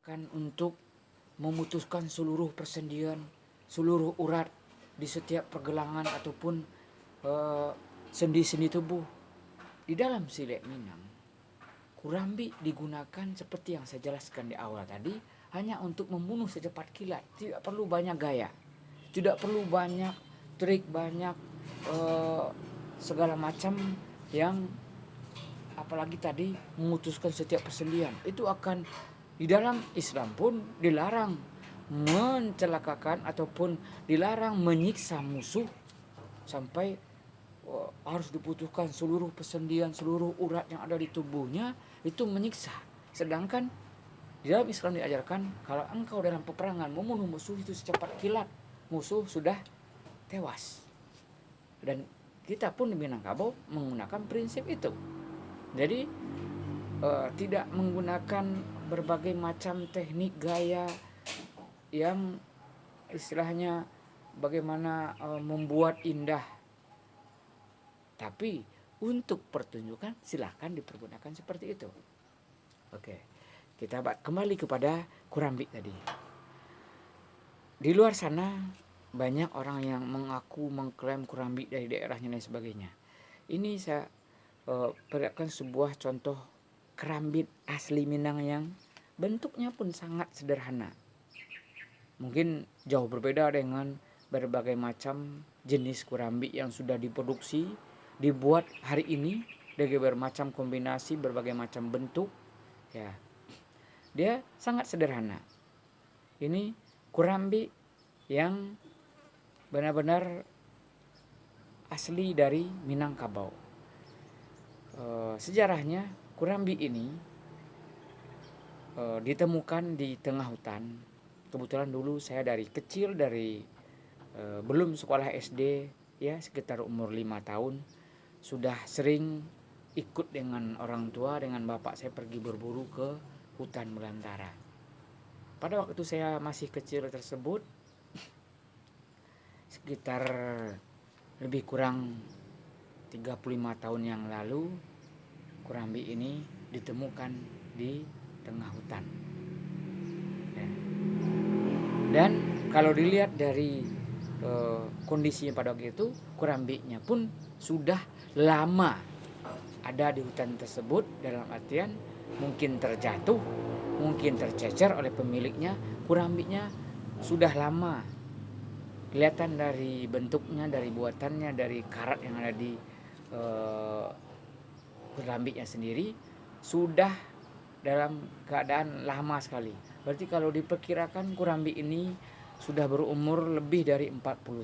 kan untuk memutuskan seluruh persendian, seluruh urat di setiap pergelangan ataupun sendi-sendi tubuh. Di dalam silat Minang, kurambi digunakan seperti yang saya jelaskan di awal tadi, hanya untuk membunuh secepat kilat. Tidak perlu banyak gaya, tidak perlu banyak trik, banyak segala macam yang apalagi tadi memutuskan setiap persendian. Itu akan di dalam Islam pun dilarang mencelakakan ataupun dilarang menyiksa musuh sampai harus diputuskan seluruh persendian, seluruh urat yang ada di tubuhnya, itu menyiksa. Sedangkan di dalam Islam diajarkan kalau engkau dalam peperangan membunuh musuh itu secepat kilat, musuh sudah tewas. Dan kita pun di Minangkabau menggunakan prinsip itu. Jadi tidak menggunakan berbagai macam teknik gaya yang istilahnya bagaimana membuat indah. Tapi untuk pertunjukan silahkan dipergunakan seperti itu. Oke, kita kembali kepada kurambi tadi. Di luar sana banyak orang yang mengaku mengklaim kurambi dari daerahnya dan sebagainya. Ini saya perlihatkan sebuah contoh kerambit asli Minang yang bentuknya pun sangat sederhana. Mungkin jauh berbeda dengan berbagai macam jenis kurambi yang sudah diproduksi, dibuat hari ini dengan bermacam kombinasi, berbagai macam bentuk. Ya, dia sangat sederhana. Ini kurambi yang benar-benar asli dari Minangkabau. Sejarahnya kurambi ini ditemukan di tengah hutan. Kebetulan dulu saya dari kecil, dari belum sekolah SD, ya sekitar umur 5 tahun, sudah sering ikut dengan orang tua, dengan bapak saya pergi berburu ke hutan belantara. Pada waktu saya masih kecil tersebut, sekitar lebih kurang 35 tahun yang lalu, kurambi ini ditemukan di tengah hutan. Dan kalau dilihat dari kondisinya pada waktu itu, kurambinya pun sudah lama ada di hutan tersebut, dalam artian mungkin terjatuh, mungkin tercecer oleh pemiliknya. Kurambinya sudah lama, kelihatan dari bentuknya, dari buatannya, dari karat yang ada di kurambinya sendiri sudah dalam keadaan lama sekali. Berarti kalau diperkirakan kurambi ini sudah berumur lebih dari 40